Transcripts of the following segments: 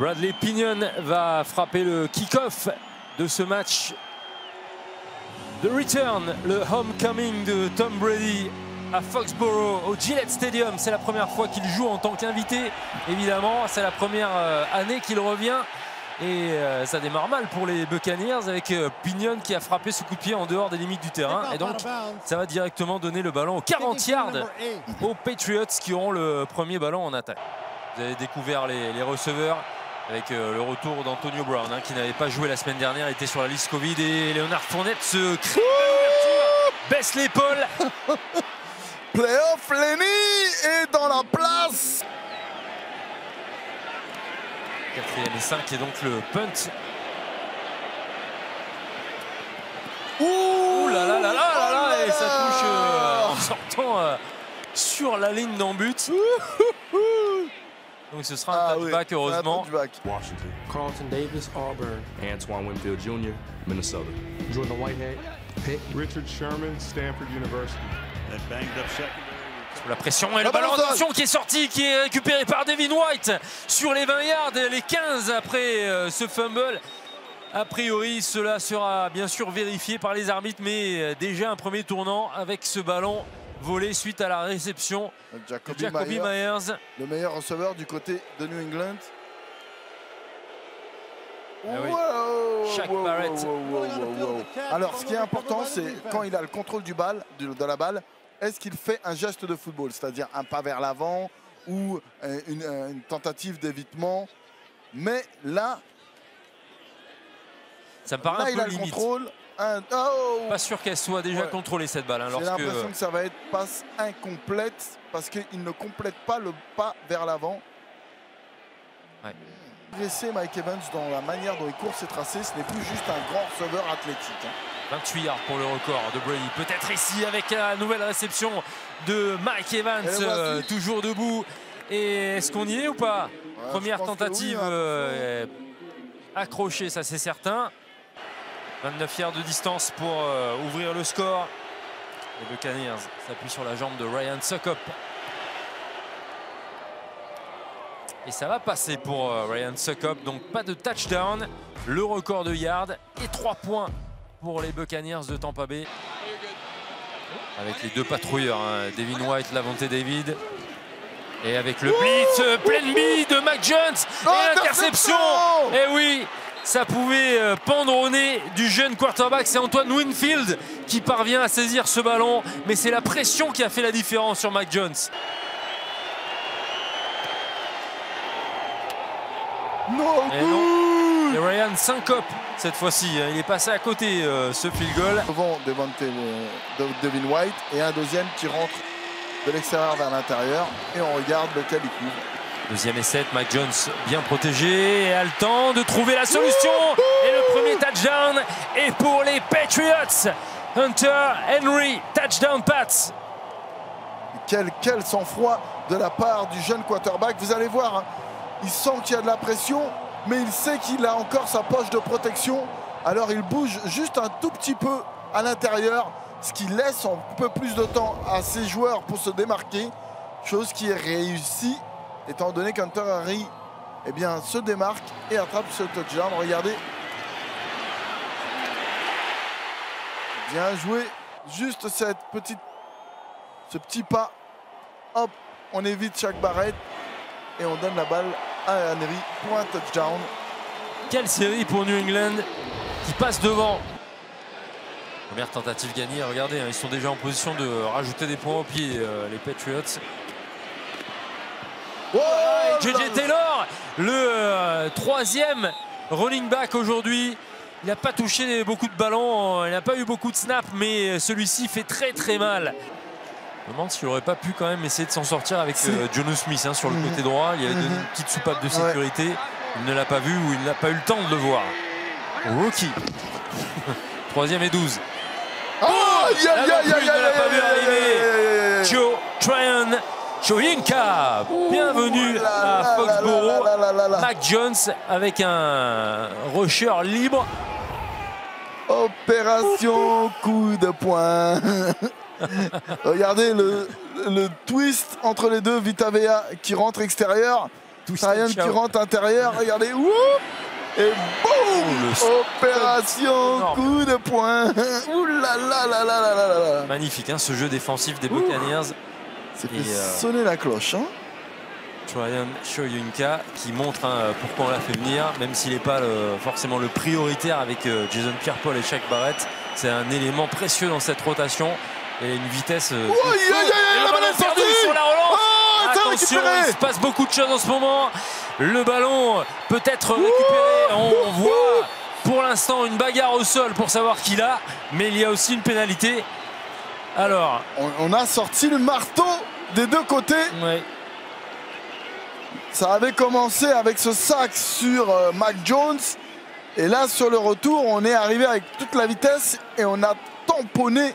Bradley Pinion va frapper le kick-off de ce match. The return, le homecoming de Tom Brady à Foxborough, au Gillette Stadium. C'est la première fois qu'il joue en tant qu'invité, évidemment. C'est la première année qu'il revient. Et ça démarre mal pour les Buccaneers avec Pinion qui a frappé ce coup de pied en dehors des limites du terrain. Et donc, ça va directement donner le ballon aux 40 yards aux Patriots qui auront le premier ballon en attaque. Vous avez découvert les receveurs avec le retour d'Antonio Brown qui n'avait pas joué la semaine dernière, il était sur la liste Covid. Et Léonard Fournette se crée l'ouverture, baisse l'épaule. Playoff Lenny est dans la place. 4e et 5 et donc le punt. Ouh là là là là là là, et ça touche en sortant sur la ligne d'en but. Donc ce sera un touchback, heureusement. Washington. Carlton Davis, Auburn. Antoine Winfield Jr., Minnesota. Jordan Whitehead, Pitt. Richard Sherman, Stanford University. Sous la pression et le ballon attention qui est sorti, qui est récupéré par Devin White sur les 20 yards, les 15 après ce fumble. A priori, cela sera bien sûr vérifié par les arbitres, mais déjà un premier tournant avec ce ballon volé suite à la réception de Jacoby Myers. Le meilleur receveur du côté de New England. Shaq Barrett. Alors, ce qui est important, c'est quand il a le contrôle de la balle, est-ce qu'il fait un geste de football, c'est-à-dire un pas vers l'avant ou une tentative d'évitement. Mais là, ça me paraît un peu limite. Contrôle. Pas sûr qu'elle soit déjà contrôlée cette balle. J'ai l'impression que ça va être passe incomplète parce qu'il ne complète pas le pas vers l'avant. Progresser Mike Evans dans la manière dont il court ses tracés, ce n'est plus juste un grand receveur athlétique. 28 yards pour le record de Brady. Peut-être ici avec la nouvelle réception de Mike Evans, toujours debout. Et est-ce qu'on y est ou pas? Première tentative accrochée, ça c'est certain. 29 yards de distance pour ouvrir le score. Les Buccaneers s'appuient sur la jambe de Ryan Succop. Et ça va passer pour Ryan Succop. Donc pas de touchdown. Le record de yards et 3 points pour les Buccaneers de Tampa Bay. Avec les deux patrouilleurs, Devin White, Lavonte David. Et avec le blitz, plein B de Mac Jones. Et l'interception. Et oui, ça pouvait pendre au nez du jeune quarterback. C'est Antoine Winfield qui parvient à saisir ce ballon. Mais c'est la pression qui a fait la différence sur Mac Jones. Et Ryan Succop cette fois-ci, il est passé à côté ce field goal. Devant Devin White et un deuxième qui rentre de l'extérieur vers l'intérieur et on regarde lequel il couvre. 2e et 7, Mac Jones bien protégé et a le temps de trouver la solution. Et le premier touchdown est pour les Patriots. Hunter Henry, touchdown Pats. Quel sang-froid de la part du jeune quarterback. Vous allez voir, il sent qu'il y a de la pression, mais il sait qu'il a encore sa poche de protection. Alors il bouge juste un tout petit peu à l'intérieur, ce qui laisse un peu plus de temps à ses joueurs pour se démarquer. Chose qui est réussie, étant donné qu'Hunter Henry se démarque et attrape ce touchdown. Regardez. Bien joué. Juste ce petit pas. Hop, on évite Shaq Barrett et on donne la balle à Henry pour un touchdown. Quelle série pour New England qui passe devant. Première tentative gagnée, regardez, ils sont déjà en position de rajouter des points au pied, les Patriots. J.J. Taylor, le 3e running back aujourd'hui. Il n'a pas touché beaucoup de ballons, il n'a pas eu beaucoup de snaps, mais celui-ci fait très mal. Je me demande s'il n'aurait pas pu quand même essayer de s'en sortir avec Jonnu Smith sur le côté droit. Il y avait une petite soupape de sécurité. Il ne l'a pas vu ou il n'a pas eu le temps de le voir. Rookie. 3e et 12. Il ne l'a pas vu arriver. Joe Tryon Choyinka. Bienvenue à Foxborough. Mac Jones avec un rusher libre. Opération coup de poing. Regardez le twist entre les deux. Vita Vea qui rentre extérieur. Ryan qui rentre intérieur, regardez, whoop, et boum, opération coup de poing. Ouh là là là là là là là. Magnifique, hein, ce jeu défensif des Buccaneers. C'est fait sonner la cloche. Hein. Ryan Shoyinka qui montre pourquoi on l'a fait venir, même s'il n'est pas forcément le prioritaire avec Jason Pierre-Paul et Shaq Barrett. C'est un élément précieux dans cette rotation et une vitesse. La balle est sortie sur la relance. Attention, il se passe beaucoup de choses en ce moment. Le ballon peut être récupéré. On voit pour l'instant une bagarre au sol pour savoir qui l'a, mais il y a aussi une pénalité. Alors, on a sorti le marteau des deux côtés. Ouais. Ça avait commencé avec ce sac sur Mac Jones. Et là, sur le retour, on est arrivé avec toute la vitesse et on a tamponné.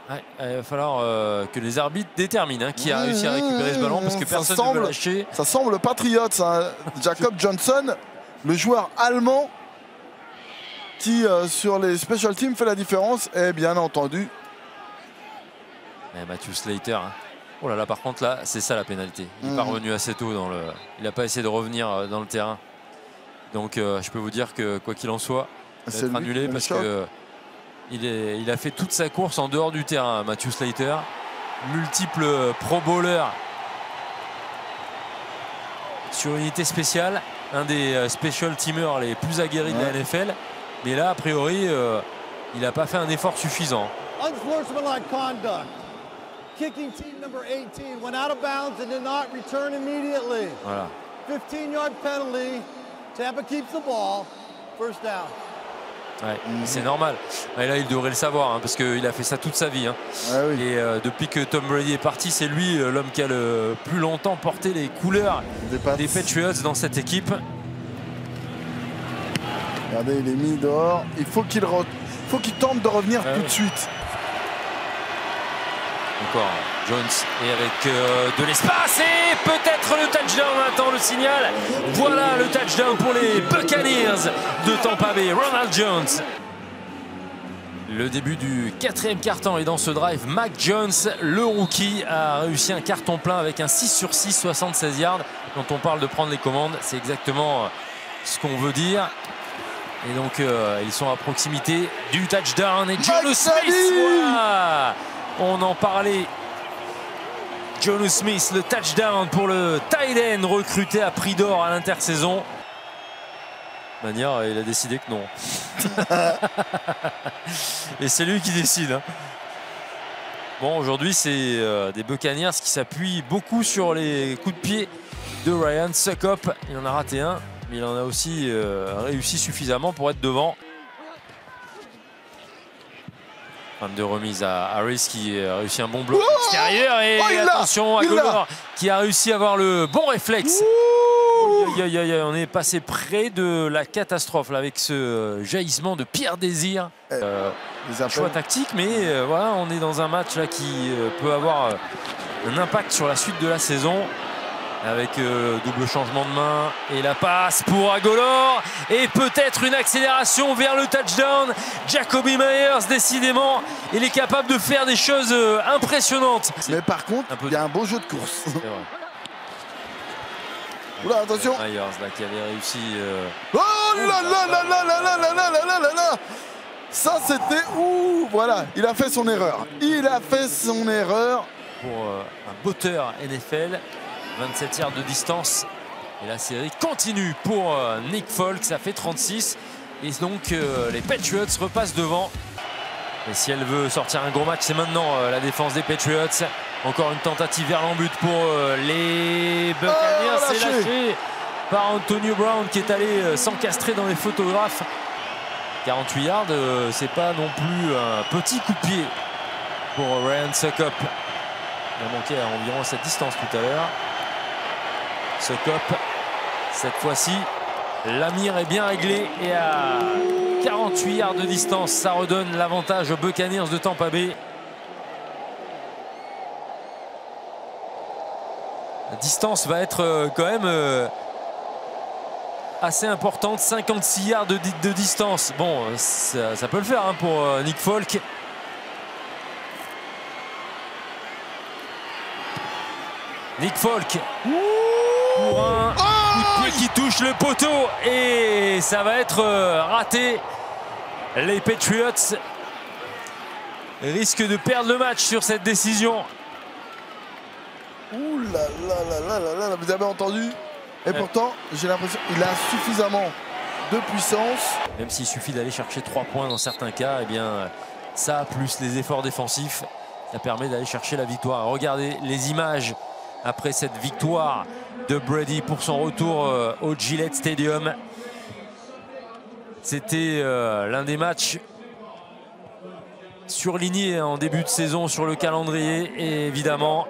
Ouais, il va falloir que les arbitres déterminent qui a réussi à récupérer ce ballon parce que personne ne veut lâcher. Ça semble Patriots, hein. Jacob Johnson, le joueur allemand qui, sur les special teams, fait la différence. Et bien entendu... Matthew Slater, hein. Oh là là, par contre, là, c'est ça la pénalité. Il n'est pas revenu assez tôt dans le... Il n'a pas essayé de revenir dans le terrain. Donc, je peux vous dire que, quoi qu'il en soit, il va être annulé parce que il a fait toute sa course en dehors du terrain, Matthew Slater. Multiple pro bowler sur unité spéciale. Un des special teamers les plus aguerris de la NFL. Mais là, a priori, il n'a pas fait un effort suffisant. Unsportsmanlike conduct. Kicking team number 18 went out of bounds and did not return immediately. Voilà. 15-yard penalty. Tampa keeps the ball. First down. Ouais, c'est normal. Et là, il devrait le savoir hein, parce qu'il a fait ça toute sa vie. Hein. Et depuis que Tom Brady est parti, c'est lui l'homme qui a le plus longtemps porté les couleurs des Patriots dans cette équipe. Regardez, il est mis dehors. Il faut qu'il tente de revenir tout de suite. Encore Jones et avec de l'espace et peut-être le touchdown. On attend le signal. Voilà le touchdown pour les Buccaneers de Tampa Bay. Ronald Jones. Le début du 4e quart-temps et dans ce drive, Mac Jones, le rookie, a réussi un carton plein avec un 6 sur 6, 76 yards. Quand on parle de prendre les commandes, c'est exactement ce qu'on veut dire. Et donc ils sont à proximité du touchdown et Jonnu Smith. Voilà. On en parlait. Jonnu Smith, le touchdown pour le tight end recruté à prix d'or à l'intersaison. De manière, il a décidé que non. Et c'est lui qui décide. Hein. Bon, aujourd'hui, c'est des Buccaneers qui s'appuient beaucoup sur les coups de pied de Ryan Succop. Il en a raté un, mais il en a aussi réussi suffisamment pour être devant. De remise à Harris qui a réussi un bon bloc extérieur et attention à Golor qui a réussi à avoir le bon réflexe. On est passé près de la catastrophe là, avec ce jaillissement de Pierre Désir. Choix tactique, mais voilà, on est dans un match là, qui peut avoir un impact sur la suite de la saison. Avec double changement de main et la passe pour Agholor et peut-être une accélération vers le touchdown. Jakobi Meyers, décidément, il est capable de faire des choses impressionnantes. Mais par contre, il y a un beau jeu de course. Oula, attention. Meyers là qui avait réussi. Oh là là là là là là là là là là là. Ça c'était voilà, il a fait son erreur. Il a fait son erreur. Pour un botteur NFL. 27 yards de distance et la série continue pour Nick Folk, ça fait 36 et donc les Patriots repassent devant et si elle veut sortir un gros match c'est maintenant la défense des Patriots. Encore une tentative vers l'embut pour les Buccaneers, c'est lâché par Antonio Brown qui est allé s'encastrer dans les photographes. 48 yards, c'est pas non plus un petit coup de pied pour Ryan Succop. Il a manqué à environ cette distance tout à l'heure. Succop, cette fois-ci, la mire est bien réglée et à 48 yards de distance, ça redonne l'avantage aux Buccaneers de Tampa Bay. La distance va être quand même assez importante, 56 yards de distance. Bon, ça peut le faire hein, pour Nick Folk. Nick Folk. pour un coup de pied qui touche le poteau et ça va être raté. Les Patriots risquent de perdre le match sur cette décision. Ouh là là là là là là, vous avez entendu? Et pourtant, j'ai l'impression qu'il a suffisamment de puissance. Même s'il suffit d'aller chercher 3 points dans certains cas, eh bien ça, plus les efforts défensifs, ça permet d'aller chercher la victoire. Regardez les images après cette victoire de Brady pour son retour au Gillette Stadium. C'était l'un des matchs surlignés en début de saison sur le calendrier et évidemment